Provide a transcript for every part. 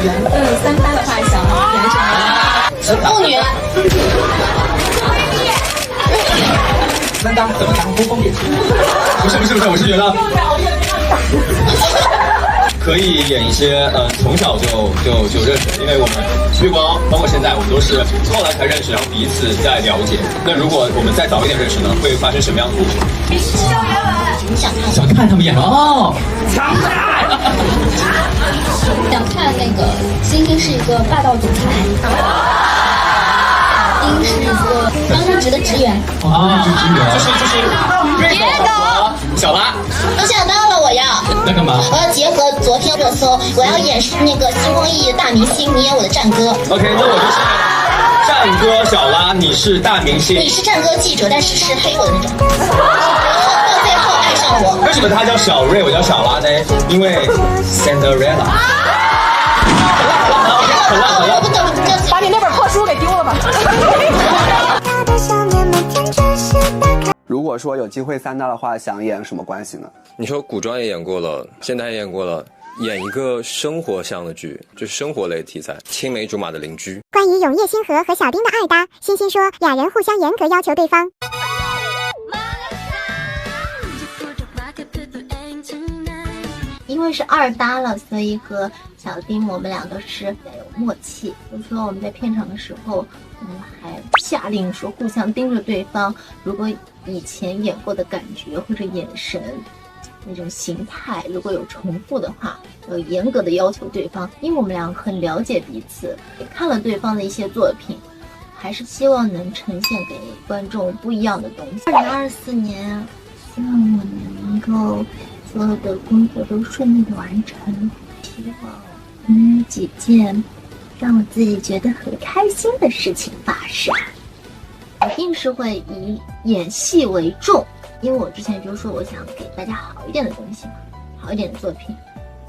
三大话想演什么？妇女。三大怎么打不方便？不是，我是觉得可以演一些从小就认识，因为我们月光包括现在我们都是后来才认识，然后彼此在了解。那如果我们再早一点认识呢，会发生什么样的故事？想看他们演哦，强大！想看那个星星是一个霸道总裁，丁是一个刚入职的职员啊，就是瑞狗和小拉。我想到了，我要那干嘛？我要结合昨天热搜，我要演那个星光熠熠的大明星，你演我的战歌。OK， 那我就是战歌小拉，你是大明星。你是战歌记者，但是是黑我的那种。到最后爱上我。为什么他叫小瑞，我叫小拉呢？因为 Cinderella。我不懂，把你那本破书给丢了吧。如果说有机会三大的话，想演什么关系呢？你说古装也演过了，现代也演过了，演一个生活向的剧，就是生活类题材，青梅竹马的邻居。关于永夜星河和小丁的二搭，欣欣说俩人互相严格要求对方。因为是二搭了，所以和小丁我们俩都是比较有默契。比如说我们在片场的时候，我们还下令说互相盯着对方，如果以前演过的感觉或者眼神那种形态如果有重复的话，要严格的要求对方。因为我们俩很了解彼此，也看了对方的一些作品，还是希望能呈现给观众不一样的东西。2024年希望我能够所有的工作都顺利的完成，希望能有几件让我自己觉得很开心的事情发生。一定是会以演戏为重，因为我之前就说我想给大家好一点的东西嘛，好一点的作品，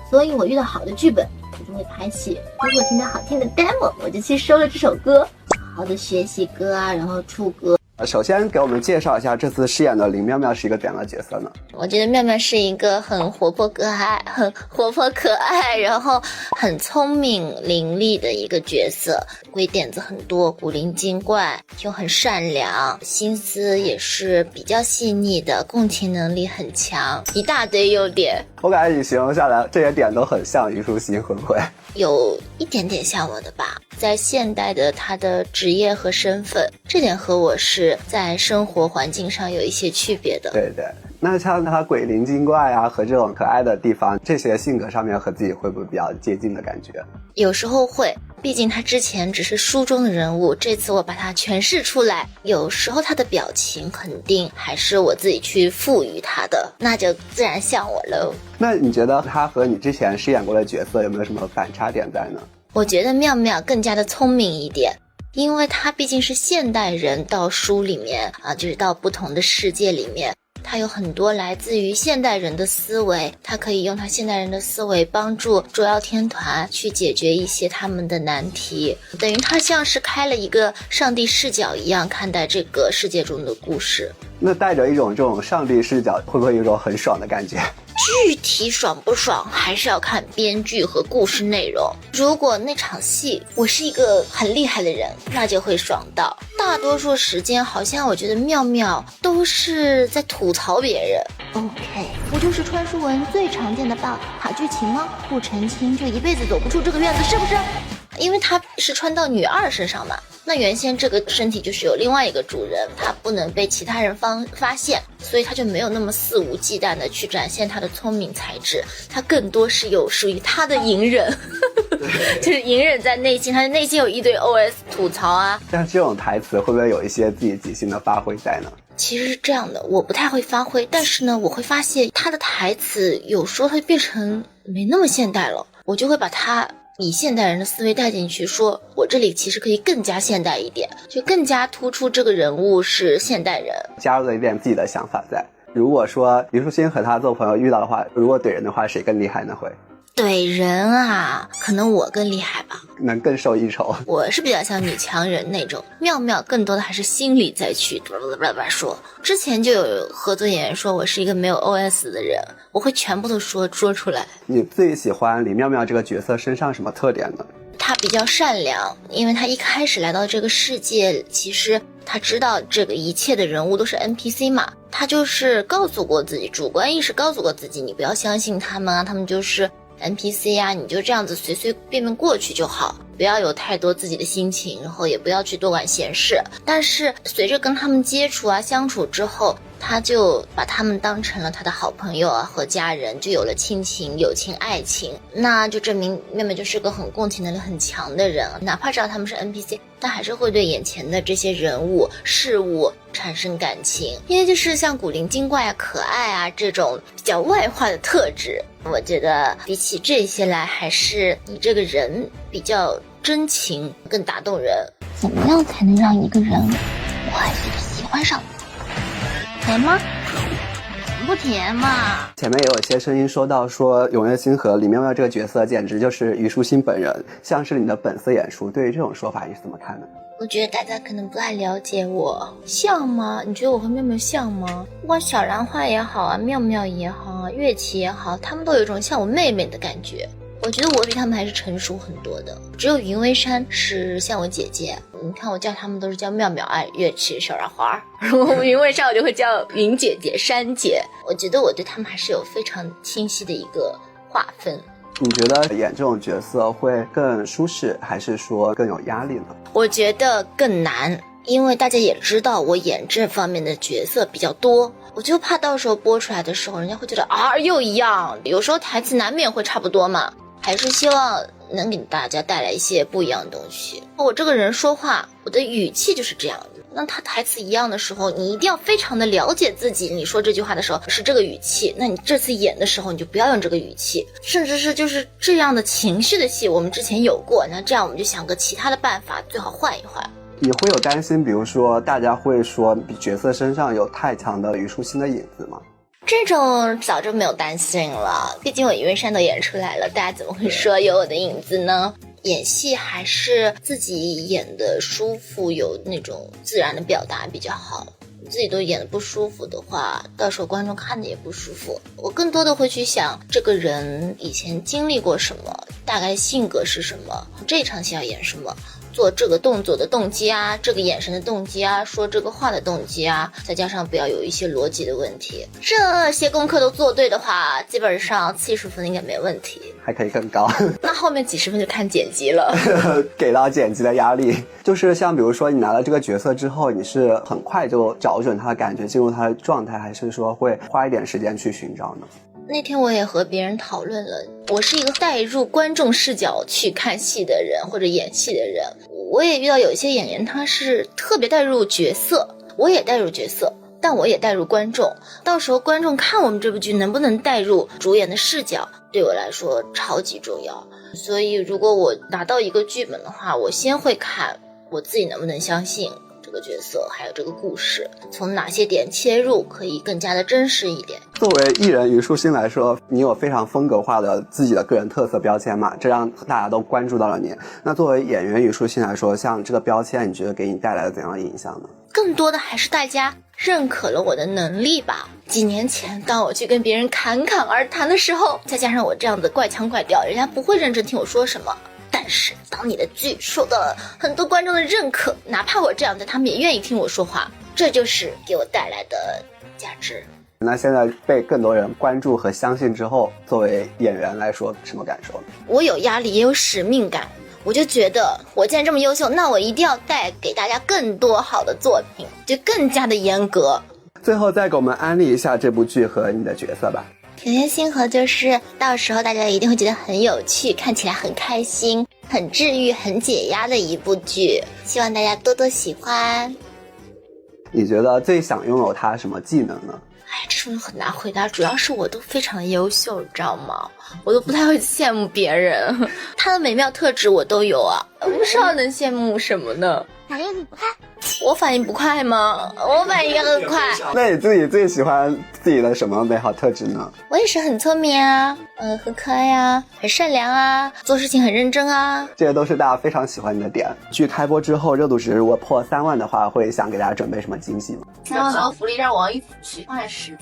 所以我遇到好的剧本我就会拍戏，如果听到好听的 demo 我就去收了这首歌，好好的学习歌啊，然后出歌。首先给我们介绍一下这次饰演的林妙妙是一个怎样的角色呢？我觉得妙妙是一个很活泼可爱，然后很聪明伶俐的一个角色，鬼点子很多，古灵精怪，又很善良，心思也是比较细腻的，共情能力很强，一大堆优点。我感觉你形容下来这些点都很像虞书欣，会不会？有一点点像我的吧，在现代的他的职业和身份，这点和我是在生活环境上有一些区别的。对对，那像他鬼灵精怪啊和这种可爱的地方，这些性格上面和自己会不会比较接近的感觉？有时候会，毕竟他之前只是书中的人物，这次我把他诠释出来，有时候他的表情肯定还是我自己去赋予他的，那就自然像我喽。那你觉得他和你之前饰演过的角色有没有什么反差点在呢？我觉得妙妙更加的聪明一点，因为他毕竟是现代人，到书里面啊，就是到不同的世界里面，他有很多来自于现代人的思维，他可以用他现代人的思维帮助捉妖天团去解决一些他们的难题，等于他像是开了一个上帝视角一样看待这个世界中的故事。那带着一种这种上帝视角，会不会有一种很爽的感觉？具体爽不爽还是要看编剧和故事内容，如果那场戏我是一个很厉害的人，那就会爽到。大多数时间好像我觉得妙妙都是在吐槽别人。 OK， 不就是穿书文最常见的爆卡剧情吗？不澄清就一辈子走不出这个院子，是不是？因为他是穿到女二身上嘛，那原先这个身体就是有另外一个主人，他不能被其他人发现，所以他就没有那么肆无忌惮的去展现他的聪明才智，他更多是有属于他的隐忍就是隐忍在内心，他的内心有一堆 OS 吐槽啊。像这种台词会不会有一些自己即兴的发挥在呢？其实是这样的，我不太会发挥，但是呢，我会发现他的台词有时候会变成没那么现代了，我就会把他以现代人的思维带进去，说我这里其实可以更加现代一点，就更加突出这个人物是现代人，加入了一点自己的想法在。如果说虞书欣和他做朋友遇到的话，如果怼人的话，谁更厉害呢？会怼人啊，可能我更厉害吧。能更受一筹。我是比较像女强人那种，妙妙更多的还是心里再去说。之前就有合作演员说我是一个没有 OS 的人，我会全部都说出来。你最喜欢李妙妙这个角色身上什么特点呢？她比较善良，因为她一开始来到这个世界，其实她知道这个一切的人物都是 NPC 嘛，她就是告诉过自己，主观意识告诉过自己，你不要相信他们啊，他们就是 NPC 啊，你就这样子随随便便过去就好，不要有太多自己的心情，然后也不要去多管闲事。但是随着跟他们接触啊相处之后，他就把他们当成了他的好朋友啊和家人，就有了亲情、友情、爱情，那就证明妹妹就是个很共情能力很强的人，哪怕知道他们是 NPC， 但还是会对眼前的这些人物事物产生感情，因为就是像古灵精怪啊、可爱啊这种比较外化的特质，我觉得比起这些来，还是你这个人比较真情更打动人。怎么样才能让一个人快速的喜欢上你？甜吗？不甜嘛。前面也有一些声音说到说永月星和李妙妙这个角色简直就是虞书欣本人，像是你的本色演出，对于这种说法你是怎么看的？我觉得大家可能不太了解我，像吗？你觉得我和妙妙像吗？不管小兰花也好啊，妙妙也好啊，乐琪也好，他们都有一种像我妹妹的感觉。我觉得我比他们还是成熟很多的，只有云微山是像我姐姐。你看我叫他们都是叫妙妙啊、乐琪、小兰花，然后云微山我就会叫云姐姐、山姐。我觉得我对他们还是有非常清晰的一个划分。你觉得演这种角色会更舒适，还是说更有压力呢？我觉得更难，因为大家也知道我演这方面的角色比较多，我就怕到时候播出来的时候人家会觉得啊又一样，有时候台词难免会差不多嘛，还是希望能给大家带来一些不一样的东西。我这个人说话，我的语气就是这样的，那他台词一样的时候，你一定要非常的了解自己，你说这句话的时候是这个语气，那你这次演的时候你就不要用这个语气，甚至是就是这样的情绪的戏我们之前有过，那这样我们就想个其他的办法，最好换一换。你会有担心比如说大家会说角色身上有太强的虞书欣的影子吗？这种早就没有担心了，毕竟我云山都演出来了，大家怎么会说有我的影子呢？演戏还是自己演的舒服，有那种自然的表达比较好，自己都演的不舒服的话，到时候观众看的也不舒服。我更多的会去想这个人以前经历过什么，大概性格是什么，这场戏要演什么，做这个动作的动机啊，这个眼神的动机啊，说这个话的动机啊，再加上不要有一些逻辑的问题，这些功课都做对的话，基本上70分应该没问题，还可以更高。那后面几十分就看剪辑了。给到剪辑的压力，就是像比如说你拿了这个角色之后，你是很快就找准他的感觉，进入他的状态，还是说会花一点时间去寻找呢？那天我也和别人讨论了，我是一个带入观众视角去看戏的人或者演戏的人，我也遇到有一些演员他是特别带入角色，我也带入角色，但我也带入观众，到时候观众看我们这部剧能不能带入主演的视角，对我来说超级重要。所以如果我拿到一个剧本的话，我先会看我自己能不能相信这个角色还有这个故事，从哪些点切入可以更加的真实一点。作为艺人虞书欣来说，你有非常风格化的自己的个人特色标签嘛，这让大家都关注到了你。那作为演员虞书欣来说，像这个标签你觉得给你带来了怎样的影响呢？更多的还是大家认可了我的能力吧。几年前当我去跟别人侃侃而谈的时候，再加上我这样的怪腔怪调，人家不会认真听我说什么。但是当你的剧受到了很多观众的认可，哪怕我这样的他们也愿意听我说话，这就是给我带来的价值。那现在被更多人关注和相信之后，作为演员来说什么感受呢？我有压力也有使命感，我就觉得我既然这么优秀，那我一定要带给大家更多好的作品，就更加的严格。最后再给我们安利一下这部剧和你的角色吧。永月星河就是到时候大家一定会觉得很有趣，看起来很开心，很治愈，很解压的一部剧，希望大家多多喜欢。你觉得最想拥有它什么技能呢？这种很难回答，主要是我都非常优秀，你知道吗？我都不太会羡慕别人，他的美妙特质我都有啊，我不知道能羡慕什么呢？小月你不看我反应不快吗？我反应很快。那你自己最喜欢自己的什么美好特质呢？我也是很聪明啊，很可爱啊，很善良啊，做事情很认真啊。这些都是大家非常喜欢你的点。剧开播之后，热度值如果破3万的话，会想给大家准备什么惊喜吗3万和福利让王一甫去，放在实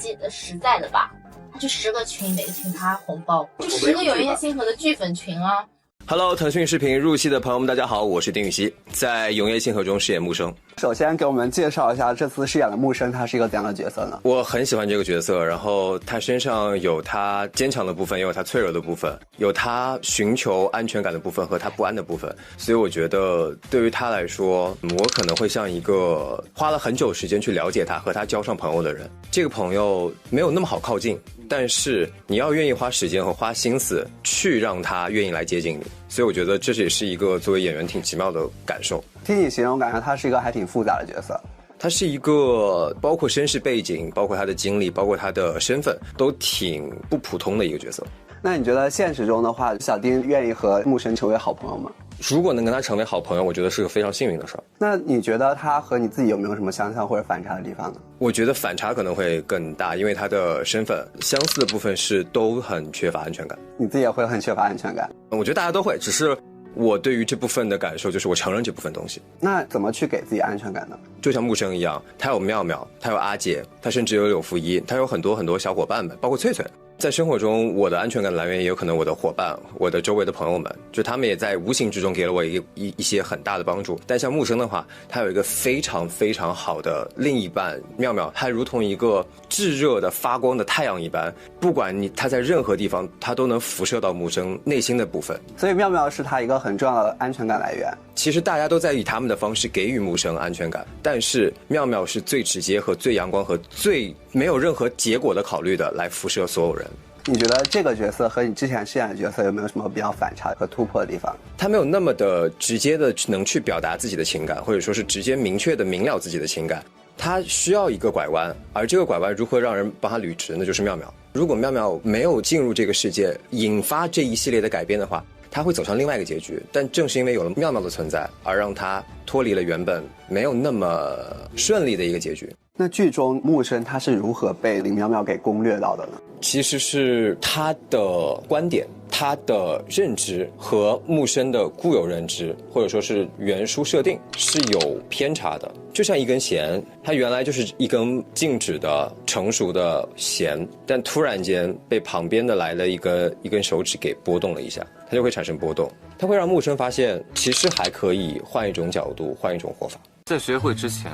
在的吧。他去10个群，每个群他红包，就10个永夜星河的剧粉群啊。Hello， 腾讯视频入戏的朋友们，大家好，我是丁禹兮，在《永夜星河》中饰演木生。首先给我们介绍一下这次饰演的木生，他是一个怎样的角色呢？我很喜欢这个角色，然后他身上有他坚强的部分，也有他脆弱的部分，有他寻求安全感的部分和他不安的部分，所以我觉得对于他来说，我可能会像一个花了很久时间去了解他和他交上朋友的人。这个朋友没有那么好靠近，但是你要愿意花时间和花心思去让他愿意来接近你，所以我觉得这也是一个作为演员挺奇妙的感受。听你形容，感觉他是一个还挺复杂的角色。他是一个包括身世背景，包括他的经历，包括他的身份都挺不普通的一个角色。那你觉得现实中的话，小丁愿意和木生成为好朋友吗？如果能跟他成为好朋友，我觉得是个非常幸运的事儿。那你觉得他和你自己有没有什么相像或者反差的地方呢？我觉得反差可能会更大，因为他的身份相似的部分是都很缺乏安全感。你自己也会很缺乏安全感？我觉得大家都会，只是我对于这部分的感受就是我承认这部分东西。那怎么去给自己安全感呢？就像木生一样，他有妙妙，他有阿姐，他甚至有柳福一，他有很多很多小伙伴们，包括翠翠。在生活中，我的安全感的来源也有可能我的伙伴，我的周围的朋友们，就他们也在无形之中给了我一些很大的帮助。但像木生的话，他有一个非常非常好的另一半妙妙，他如同一个炙热的发光的太阳一般，不管他在任何地方，他都能辐射到木生内心的部分。所以妙妙是他一个很重要的安全感来源。其实大家都在以他们的方式给予木生安全感，但是妙妙是最直接和最阳光和最没有任何结果的考虑的来辐射所有人。你觉得这个角色和你之前饰演的角色有没有什么比较反差和突破的地方？他没有那么的直接的能去表达自己的情感，或者说是直接明确的明了自己的情感，他需要一个拐弯，而这个拐弯如何让人帮他捋直，那就是妙妙。如果妙妙没有进入这个世界，引发这一系列的改变的话，他会走向另外一个结局。但正是因为有了妙妙的存在，而让他脱离了原本没有那么顺利的一个结局。那剧中木生他是如何被林妙妙给攻略到的呢？其实是他的观点，他的认知和木生的固有认知，或者说是原书设定是有偏差的。就像一根弦，它原来就是一根静止的成熟的弦，但突然间被旁边的来了一根手指给拨动了一下，它就会产生波动。它会让木生发现其实还可以换一种角度，换一种活法。在学会之前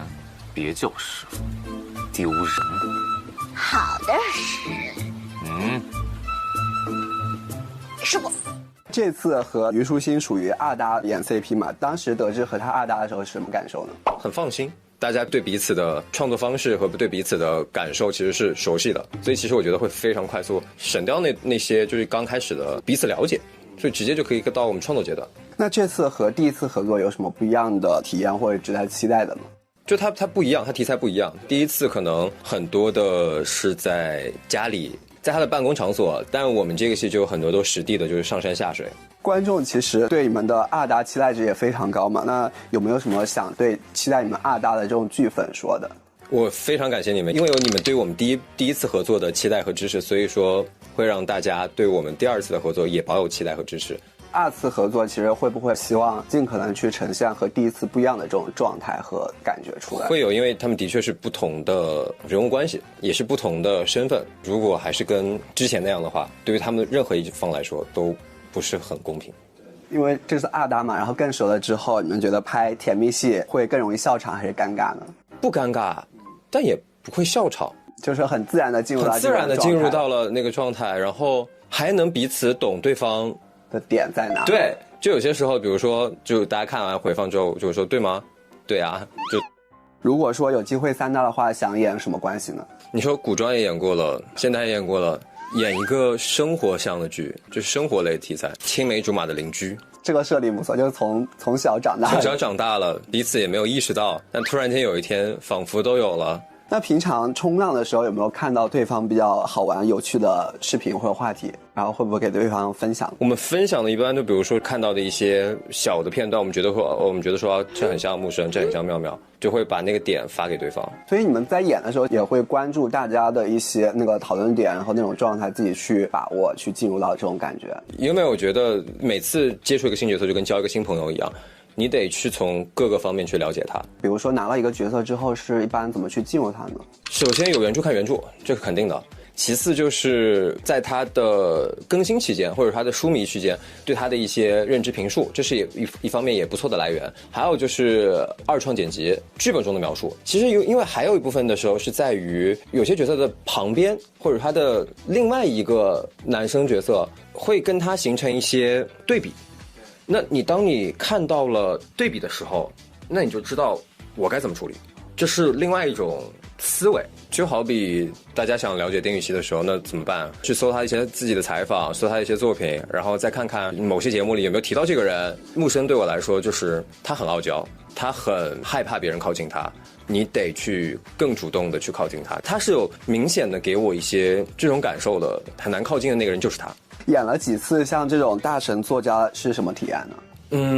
别叫师傅，丢人。好的，师傅。这次和虞书欣属于二搭演 CP 嘛，当时得知和他二搭的时候是什么感受呢？很放心，大家对彼此的创作方式和对彼此的感受其实是熟悉的，所以其实我觉得会非常快速省掉那些就是刚开始的彼此了解，所以直接就可以到我们创作阶段。那这次和第一次合作有什么不一样的体验或者值得期待的吗？就它不一样，它题材不一样。第一次可能很多的是在家里，在他的办公场所，但我们这个戏就有很多都实地的，就是上山下水。观众其实对你们的二搭期待值也非常高嘛，那有没有什么想对期待你们二搭的这种剧粉说的？我非常感谢你们，因为有你们对我们第一次合作的期待和支持，所以说会让大家对我们第二次的合作也保有期待和支持。二次合作其实会不会希望尽可能去呈现和第一次不一样的这种状态和感觉出来？会有，因为他们的确是不同的人物关系，也是不同的身份。如果还是跟之前那样的话，对于他们任何一方来说都不是很公平。因为这是二搭嘛，然后更熟了之后，你们觉得拍甜蜜戏会更容易笑场还是尴尬呢？不尴尬，但也不会笑场，就是很自然的进入到很自然的进入到了那个状态，然后还能彼此懂对方的点在哪？对，就有些时候，比如说，就大家看完回放之后，就说对吗？对啊，就。如果说有机会三搭的话，想演什么关系呢？你说古装也演过了，现代也演过了，演一个生活向的剧，就是生活类题材，青梅竹马的邻居。这个设定不错，就是从小长大，从小长大了，彼此也没有意识到，但突然间有一天，仿佛都有了，那平常冲浪的时候有没有看到对方比较好玩有趣的视频或者话题，然后会不会给对方分享？我们分享的一般都比如说看到的一些小的片段，我们觉得说这很像木生，这很像妙妙，就会把那个点发给对方。所以你们在演的时候也会关注大家的一些那个讨论点，然后那种状态自己去把握，去进入到这种感觉。因为我觉得每次接触一个新角色就跟交一个新朋友一样，你得去从各个方面去了解他。比如说拿到一个角色之后，是一般怎么去进入他呢？首先有原著看原著，这是肯定的。其次就是在他的更新期间或者他的书迷期间对他的一些认知评述，这是一方面也不错的来源。还有就是二创剪辑剧本中的描述，其实因为还有一部分的时候是在于有些角色的旁边或者他的另外一个男生角色会跟他形成一些对比，那当你看到了对比的时候，那你就知道我该怎么处理，这是另外一种思维。就好比大家想了解丁禹兮的时候，那怎么办？去搜他一些自己的采访，搜他一些作品，然后再看看某些节目里有没有提到这个人。木生对我来说就是他很傲娇，他很害怕别人靠近他，你得去更主动的去靠近他，他是有明显的给我一些这种感受的，很难靠近的那个人就是他。演了几次像这种大神作家是什么体验呢？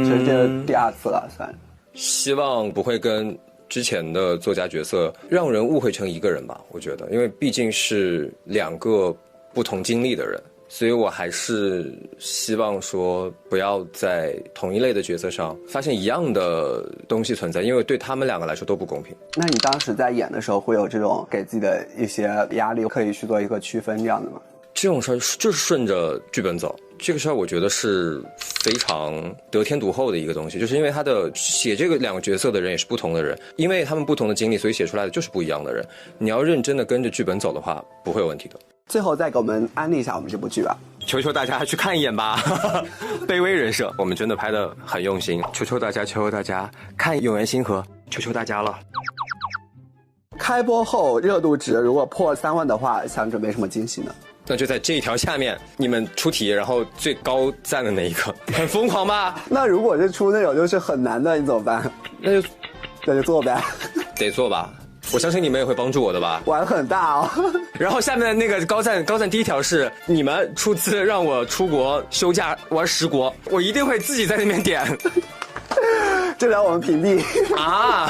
其实这是第2次了，算。希望不会跟之前的作家角色让人误会成一个人吧，我觉得，因为毕竟是2个不同经历的人，所以我还是希望说不要在同一类的角色上发现一样的东西存在，因为对他们2个来说都不公平。那你当时在演的时候会有这种给自己的一些压力，可以去做一个区分这样的吗？这种事儿就是顺着剧本走，这个事儿我觉得是非常得天独厚的一个东西，就是因为他的写这个2个角色的人也是不同的人，因为他们不同的经历，所以写出来的就是不一样的人。你要认真的跟着剧本走的话，不会有问题的。最后再给我们安利一下我们这部剧吧，求求大家去看一眼吧。卑微人设我们真的拍得很用心，求求大家看《永源星河》，求求大家了。开播后热度值如果破3万的话，想准备什么惊喜呢？那就在这一条下面，你们出题，然后最高赞的那一个，很疯狂吧？那如果是出那种就是很难的，你怎么办？那就做呗，得做吧。我相信你们也会帮助我的吧？玩很大哦。然后下面的那个高赞第一条是你们出资让我出国休假玩10国，我一定会自己在那边点。这让我们屏蔽啊。